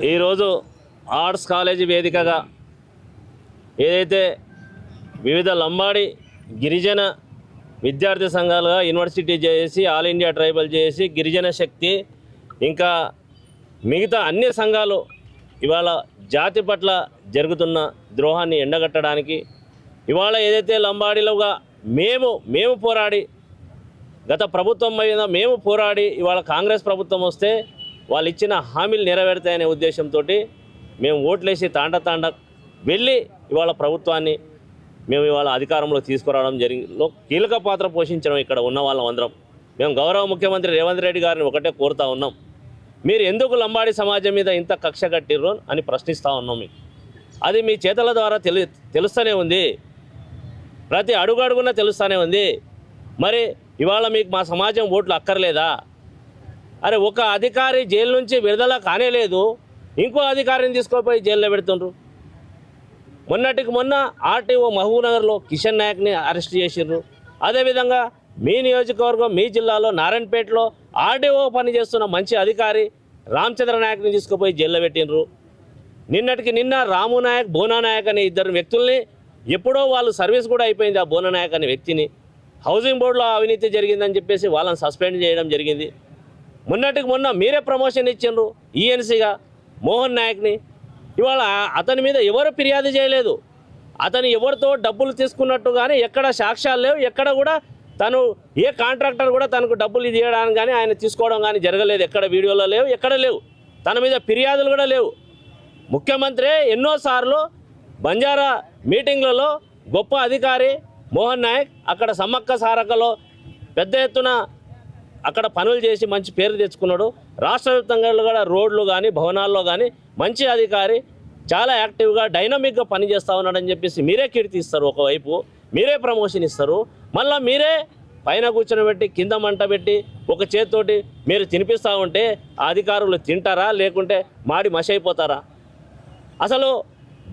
ఈరోజు arts college వేదికగా ఏదైతే వివిధ లంబాడి గిరిజన విద్యార్థి సంఘాలుగా యూనివర్సిటీ చేసి ఆల్ ఇండియా ట్రైబల్ చేసి గిరిజన శక్తి ఇంకా మిగతా అన్ని సంఘాలు ఇవాళ జాతి పట్ల జరుగుతున్న ద్రోహాన్ని ఎండగట్టడానికి ఇవాళ ఏదైతే లంబాడీలుగా మేము పోరాడి గత ప్రభుత్వం మీద మేము పోరాడి ఇవాళ కాంగ్రెస్ ప్రభుత్వం వస్తే వాళ్ళు ఇచ్చిన హామీలు నెరవేరుతాయనే ఉద్దేశంతో మేము ఓట్లేసి తాండ వెళ్ళి ఇవాళ ప్రభుత్వాన్ని మేము ఇవాళ అధికారంలో తీసుకురావడం జరిగింది. కీలక పాత్ర పోషించడం ఇక్కడ ఉన్న వాళ్ళం అందరం. మేము గౌరవ ముఖ్యమంత్రి రేవంత్ రెడ్డి గారిని ఒకటే కోరుతా ఉన్నాం, మీరు ఎందుకు లంబాడి సమాజం మీద ఇంత కక్ష కట్టిర్రు అని ప్రశ్నిస్తూ ఉన్నాం. మీకు అది మీ చేతల ద్వారా తెలుస్తూనే ఉంది, ప్రతి అడుగడుగున తెలుస్తూనే ఉంది. మరి ఇవాళ మీకు మా సమాజం ఓట్లు అక్కర్లేదా? అరే ఒక అధికారి జైలు నుంచి విడుదల కానేలేదు, ఇంకో అధికారిని తీసుకుపోయి జైల్లో పెడుతుండ్రు. మొన్నటికి మొన్న ఆర్టీఓ మహబూబ్నగర్లో కిషన్ నాయక్ని అరెస్ట్ చేసిర్రు. అదేవిధంగా మీ నియోజకవర్గం మీ జిల్లాలో నారాయణపేటలో ఆర్టీఓ పనిచేస్తున్న మంచి అధికారి రామచంద్ర నాయక్ని తీసుకుపోయి జైల్లో పెట్టినరు. నిన్నటికి నిన్న రాము నాయక్ బోనా నాయక్ అనే ఇద్దరు వ్యక్తుల్ని ఎప్పుడో వాళ్ళు సర్వీస్ కూడా అయిపోయింది. ఆ బోనా నాయక్ అనే వ్యక్తిని హౌసింగ్ బోర్డులో అవినీతి జరిగిందని చెప్పేసి వాళ్ళని సస్పెండ్ చేయడం జరిగింది. మొన్నటికి మొన్న మీరే ప్రమోషన్ ఇచ్చిండ్రు ఈఎన్సీగా మోహన్ నాయక్ని. ఇవాళ అతని మీద ఎవరు ఫిర్యాదు చేయలేదు, అతను ఎవరితో డబ్బులు తీసుకున్నట్టు కానీ ఎక్కడ సాక్ష్యాలు లేవు, ఎక్కడ కూడా తను ఏ కాంట్రాక్టర్ కూడా తనకు డబ్బులు ఇవ్వడానికి కానీ ఆయన తీసుకోవడం కానీ జరగలేదు. ఎక్కడ వీడియోలో లేవు, ఎక్కడ లేవు, తన మీద ఫిర్యాదులు కూడా లేవు. ముఖ్యమంత్రి ఎన్నోసార్లు బంజారా మీటింగ్లలో గొప్ప అధికారి మోహన్ నాయక్ అక్కడ సమ్మక్క సారకలో పెద్ద ఎత్తున అక్కడ పనులు చేసి మంచి పేరు తెచ్చుకున్నాడు. రాష్ట్ర వ్యాప్తంగా కూడా రోడ్లు కానీ భవనాల్లో కానీ మంచి అధికారి, చాలా యాక్టివ్గా డైనమిక్గా పనిచేస్తూ ఉన్నాడని చెప్పేసి మీరే కీర్తిస్తారు. ఒకవైపు మీరే ప్రమోషన్ ఇస్తారు, మళ్ళీ మీరే పైన కూర్చొని పెట్టి కింద మంట పెట్టి ఒక చేతితోటి మీరు తినిపిస్తూ ఉంటే ఆ అధికారులు తింటారా లేకుంటే మాడి మషి అయిపోతారా? అసలు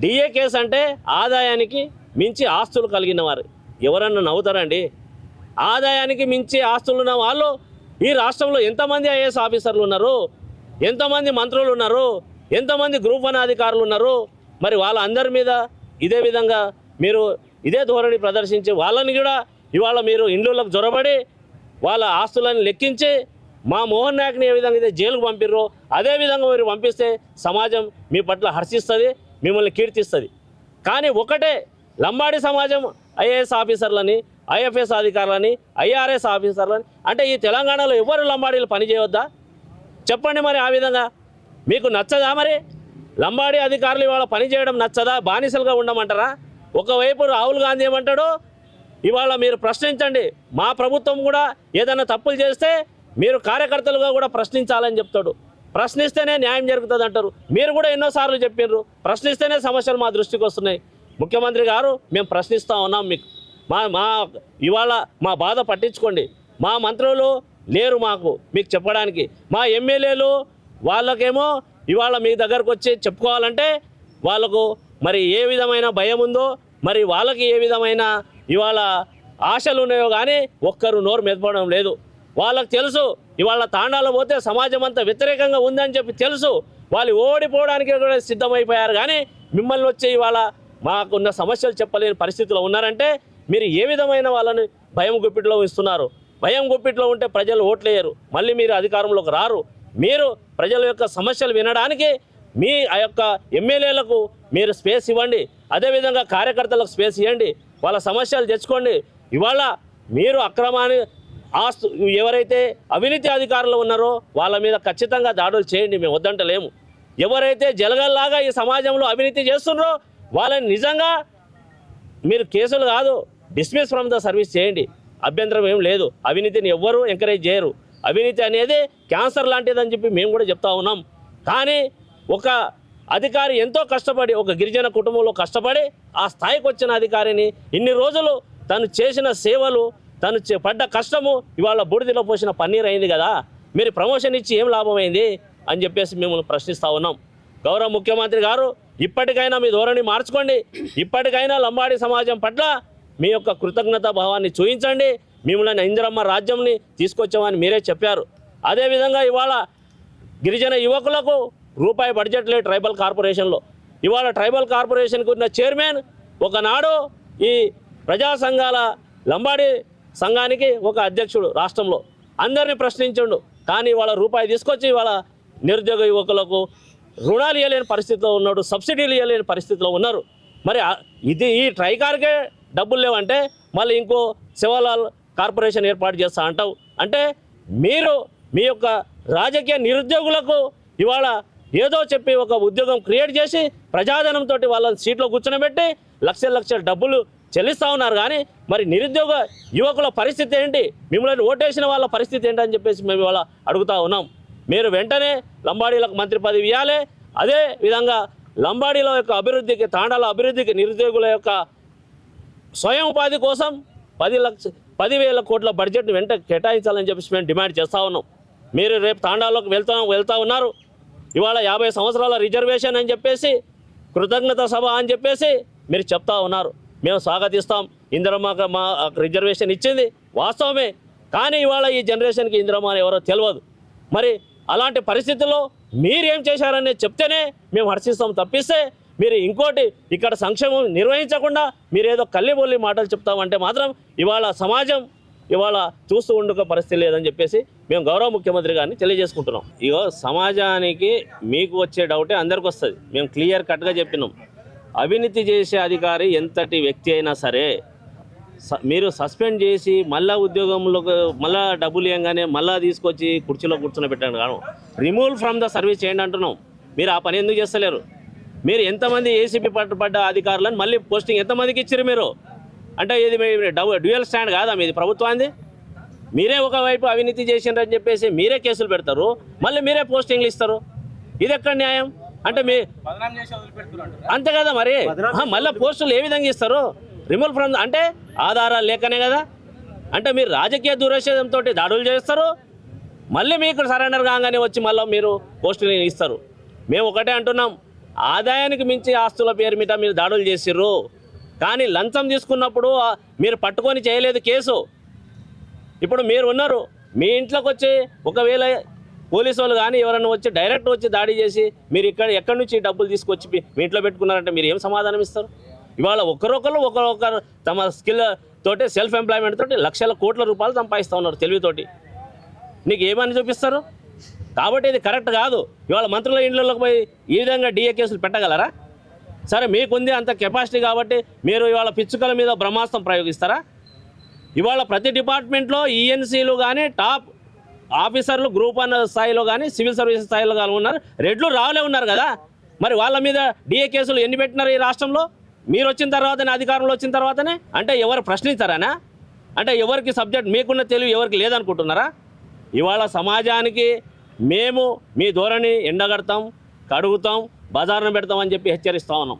డిఏ కేసు అంటే ఆదాయానికి మించి ఆస్తులు కలిగిన వారు ఎవరన్నా నవ్వుతారండి? ఆదాయానికి మించి ఆస్తులు ఉన్న వాళ్ళు ఈ రాష్ట్రంలో ఎంతమంది ఐఏఎస్ ఆఫీసర్లు ఉన్నారు, ఎంతమంది మంత్రులు ఉన్నారు, ఎంతమంది గ్రూప్ 1 అధికారులు ఉన్నారు? మరి వాళ్ళందరి మీద ఇదే విధంగా మీరు ఇదే ధోరణి ప్రదర్శించి వాళ్ళని కూడా ఇవాళ మీరు ఇండ్లకు జొరబడి వాళ్ళ ఆస్తులను లెక్కించి మా మోహన్ నాయక్ని ఏ విధంగా అయితే జైలుకు పంపిర్రో అదేవిధంగా మీరు పంపిస్తే సమాజం మీ పట్ల హర్షిస్తుంది, మిమ్మల్ని కీర్తిస్తుంది. కానీ ఒకటే లంబాడి సమాజం ఐఏఎస్ ఆఫీసర్లని, ఐఎఫ్ఎస్ అధికారులని, ఐఆర్ఎస్ ఆఫీసర్లని అంటే ఈ తెలంగాణలో ఎవరు లంబాడీలు పనిచేయొద్దా చెప్పండి? మరి ఆ విధంగా మీకు నచ్చదా? మరి లంబాడీ అధికారులు ఇవాళ పనిచేయడం నచ్చదా? బానిసలుగా ఉండమంటారా? ఒకవైపు రాహుల్ గాంధీ ఏమంటాడో ఇవాళ మీరు ప్రశ్నించండి, మా ప్రభుత్వం కూడా ఏదైనా తప్పులు చేస్తే మీరు కార్యకర్తలుగా కూడా ప్రశ్నించాలని చెప్తాడు. ప్రశ్నిస్తేనే న్యాయం జరుగుతుంది అంటారు. మీరు కూడా ఎన్నోసార్లు చెప్పినారు, ప్రశ్నిస్తేనే సమస్యలు మా దృష్టికి వస్తున్నాయి. ముఖ్యమంత్రి గారు మేము ప్రశ్నిస్తూ ఉన్నాం, మీకు ఇవాళ మా బాధ పట్టించుకోండి. మా మంత్రులు లేరు మీకు చెప్పడానికి, మా ఎమ్మెల్యేలు వాళ్ళకేమో ఇవాళ మీ దగ్గరకు వచ్చి చెప్పుకోవాలంటే వాళ్ళకు మరి ఏ విధమైన భయం ఉందో, మరి వాళ్ళకి ఏ విధమైన ఇవాళ ఆశలు ఉన్నాయో కానీ ఒక్కరు నోరు మెదపడం లేదు. వాళ్ళకు తెలుసు ఇవాళ తాండాలో పోతే సమాజం అంతా వ్యతిరేకంగా ఉందని చెప్పి తెలుసు, వాళ్ళు ఓడిపోవడానికి కూడా సిద్ధమైపోయారు. కానీ మిమ్మల్ని వచ్చి ఇవాళ మాకున్న సమస్యలు చెప్పలేని పరిస్థితిలో ఉన్నారంటే మీరు ఏ విధమైన వాళ్ళని భయం గుప్పిట్లో ఇస్తున్నారు? భయం గుప్పిట్లో ఉంటే ప్రజలు ఓట్లేయరు, మళ్ళీ మీరు అధికారంలోకి రారు. మీరు ప్రజల యొక్క సమస్యలు వినడానికి మీ ఆ యొక్క ఎమ్మెల్యేలకు మీరు స్పేస్ ఇవ్వండి, అదేవిధంగా కార్యకర్తలకు స్పేస్ ఇవ్వండి, వాళ్ళ సమస్యలు తెచ్చుకోండి. ఇవాళ మీరు అక్రమాన్ని ఎవరైతే అవినీతి అధికారులు ఉన్నారో వాళ్ళ మీద ఖచ్చితంగా దాడులు చేయండి, మేము వద్దంటలేము. ఎవరైతే జలగల్లాగా ఈ సమాజంలో అవినీతి చేస్తున్నారో వాళ్ళని నిజంగా మీరు కేసులు కాదు డిస్మిస్ ఫ్రమ్ ద సర్వీస్ చేయండి, అభ్యంతరం ఏం లేదు. అవినీతిని ఎవ్వరూ ఎంకరేజ్ చేయరు, అవినీతి అనేది క్యాన్సర్ లాంటిదని చెప్పి మేము కూడా చెప్తా ఉన్నాం. కానీ ఒక అధికారి ఎంతో కష్టపడి ఒక గిరిజన కుటుంబంలో కష్టపడి ఆ స్థాయికి వచ్చిన అధికారిని ఇన్ని రోజులు తను చేసిన సేవలు, తను పడ్డ కష్టము ఇవాళ బూడిదలో పోసిన పన్నీర్ అయింది కదా, మీరు ప్రమోషన్ ఇచ్చి ఏం లాభమైంది అని చెప్పేసి మిమ్మల్ని ప్రశ్నిస్తూ ఉన్నాం. గౌరవ ముఖ్యమంత్రి గారు ఇప్పటికైనా మీ ధోరణి మార్చుకోండి, ఇప్పటికైనా లంబాడి సమాజం పట్ల మీ యొక్క కృతజ్ఞతా భావాన్ని చూపించండి. మిమ్మల్ని ఇందిరమ్మ రాజ్యంని తీసుకొచ్చామని మీరే చెప్పారు. అదేవిధంగా ఇవాళ గిరిజన యువకులకు రూపాయి బడ్జెట్ లేదు ట్రైబల్ కార్పొరేషన్లో. ఇవాళ ట్రైబల్ కార్పొరేషన్కి ఉన్న చైర్మన్ ఒకనాడు ఈ ప్రజా సంఘాల లంబాడి సంఘానికి ఒక అధ్యక్షుడు రాష్ట్రంలో అందరినీ ప్రశ్నించండు. కానీ వాళ్ళ రూపాయి తీసుకొచ్చి వాళ్ళ నిరుద్యోగ యువకులకు రుణాలు ఇవ్వలేని పరిస్థితిలో ఉన్నాడు, సబ్సిడీలు ఇవ్వలేని పరిస్థితిలో ఉన్నారు. మరి ఇది ఈ ట్రైకార్కే డబ్బులు లేవంటే మళ్ళీ ఇంకో శివలాల్ కార్పొరేషన్ ఏర్పాటు చేస్తా అంటావు. అంటే మీరు మీ యొక్క రాజకీయ నిరుద్యోగులకు ఇవాళ ఏదో చెప్పి ఒక ఉద్యోగం క్రియేట్ చేసి ప్రజాధనంతో వాళ్ళని సీట్లో కూర్చోబెట్టి లక్షల డబ్బులు చెల్లిస్తూ ఉన్నారు. కానీ మరి నిరుద్యోగ యువకుల పరిస్థితి ఏంటి, మిమ్మల్ని ఓటేసిన వాళ్ళ పరిస్థితి ఏంటి అని చెప్పేసి మేము ఇవాళ అడుగుతూ ఉన్నాం. మీరు వెంటనే లంబాడీలకు మంత్రి పదవి ఇవ్వాలి. అదే విధంగా లంబాడీల యొక్క అభివృద్ధికి, తాండాల అభివృద్ధికి, నిరుద్యోగుల యొక్క స్వయం ఉపాధి కోసం 10,000 కోట్ల బడ్జెట్ని వెంట కేటాయించాలని చెప్పేసి మేము డిమాండ్ చేస్తూ ఉన్నాం. మీరు రేపు తాండాల్లోకి వెళ్తూ ఉన్నారు. ఇవాళ 50 సంవత్సరాల రిజర్వేషన్ అని చెప్పేసి, కృతజ్ఞత సభ అని చెప్పేసి మీరు చెప్తా ఉన్నారు. మేము స్వాగతిస్తాం. ఇందిరమ్మ మా రిజర్వేషన్ ఇచ్చింది వాస్తవమే. కానీ ఇవాళ ఈ జనరేషన్కి ఇందిరమ్మ ఎవరో తెలియదు. మరి అలాంటి పరిస్థితుల్లో మీరేం చేశారని చెప్తేనే మేము హర్షిస్తాం తప్పిస్తే మీరు ఇంకోటి ఇక్కడ సంక్షేమం నిర్వహించకుండా మీరేదో కల్లిబొల్లి మాటలు చెప్తామంటే మాత్రం ఇవాళ సమాజం ఇవాళ చూస్తూ ఉండుక పరిస్థితి లేదని చెప్పేసి మేము గౌరవ ముఖ్యమంత్రి గారిని తెలియజేసుకుంటున్నాం. ఇగో సమాజానికి మీకు వచ్చే డౌటే అందరికి వస్తుంది. మేము క్లియర్ కట్గా చెప్పినాం. అవినీతి చేసే అధికారి ఎంతటి వ్యక్తి అయినా సరే మీరు సస్పెండ్ చేసి మళ్ళీ ఉద్యోగంలో మళ్ళీ డబ్బులు ఇవ్వగానే మళ్ళీ తీసుకొచ్చి కుర్చీలో కూర్చొని పెట్టండి. కాను రిమూవ్ ఫ్రమ్ ద సర్వీస్ చేయండి అంటున్నాం. మీరు ఆ పని ఎందుకు చేస్తలేరు? మీరు ఎంతమంది ఏసీబీ పడ్డ అధికారులను మళ్ళీ పోస్టింగ్ ఎంతమందికి ఇచ్చారు మీరు? అంటే ఇది డ్యూయల్ స్టాండ్ కాదా మీది ప్రభుత్వాన్ని? మీరే ఒకవైపు అవినీతి చేసిండ్రని చెప్పేసి మీరే కేసులు పెడతారు, మళ్ళీ మీరే పోస్టింగ్లు ఇస్తారు. ఇది ఎక్కడ న్యాయం? అంటే మీ అంతే కదా మరి. మళ్ళీ పోస్టులు ఏ విధంగా ఇస్తారు? రిమూవ్ ఫ్రమ్ అంటే ఆధారాలు లేకనే కదా. అంటే మీరు రాజకీయ దురాశయంతో దాడులు చేస్తారు, మళ్ళీ మీకు సరెండర్ కాగానే వచ్చి మళ్ళీ మీరు పోస్టులు ఇస్తారు. మేము ఒకటే అంటున్నాం, ఆదాయానికి మించి ఆస్తుల పేరు మీద మీరు దాడులు చేసిర్రు. కానీ లంచం తీసుకున్నప్పుడు మీరు పట్టుకొని చేయలేదు కేసు. ఇప్పుడు మీరు ఉన్నారు, మీ ఇంట్లోకి వచ్చి ఒకవేళ పోలీసు వాళ్ళు కానీ ఎవరైనా వచ్చి డైరెక్ట్ వచ్చి దాడి చేసి మీరు ఎక్కడి నుంచి డబ్బులు తీసుకొచ్చి మీ ఇంట్లో పెట్టుకున్నారంటే మీరు ఏం సమాధానం ఇస్తారు? ఇవాళ ఒకరొకరు తమ స్కిల్ తోటి సెల్ఫ్ ఎంప్లాయ్మెంట్ తోటి లక్షల కోట్ల రూపాయలు సంపాదిస్తూ ఉన్నారు తెలివితోటి. నీకు ఏమని చూపిస్తారు? కాబట్టి ఇది కరెక్ట్ కాదు. ఇవాళ మంత్రుల ఇండ్లలోకి పోయి ఈ విధంగా డిఏ కేసులు పెట్టగలరా? సరే మీకుంది అంత కెపాసిటీ కాబట్టి మీరు ఇవాళ పిచ్చుకల మీద బ్రహ్మాస్త్రం ప్రయోగిస్తారా? ఇవాళ ప్రతి డిపార్ట్మెంట్లో ఈఎన్సీలు కానీ టాప్ ఆఫీసర్లు గ్రూప్ 1 స్థాయిలో కానీ సివిల్ సర్వీసెస్ స్థాయిలో కానీ ఉన్నారు, రెడ్లు రావులే ఉన్నారు కదా. మరి వాళ్ళ మీద డిఏ కేసులు ఎన్ని పెట్టినారు ఈ రాష్ట్రంలో? మీరు వచ్చిన తర్వాతనే, అధికారంలో వచ్చిన తర్వాతనే. అంటే ఎవరు ప్రశ్నించారనా? అంటే ఎవరికి సబ్జెక్ట్ మీకున్న తెలివి ఎవరికి లేదనుకుంటున్నారా? ఇవాళ సమాజానికి మేము మీ ధోరణి ఎండగడతాం, కడుగుతాం, బజారును పెడతామని చెప్పి హెచ్చరిస్తూ ఉన్నాం.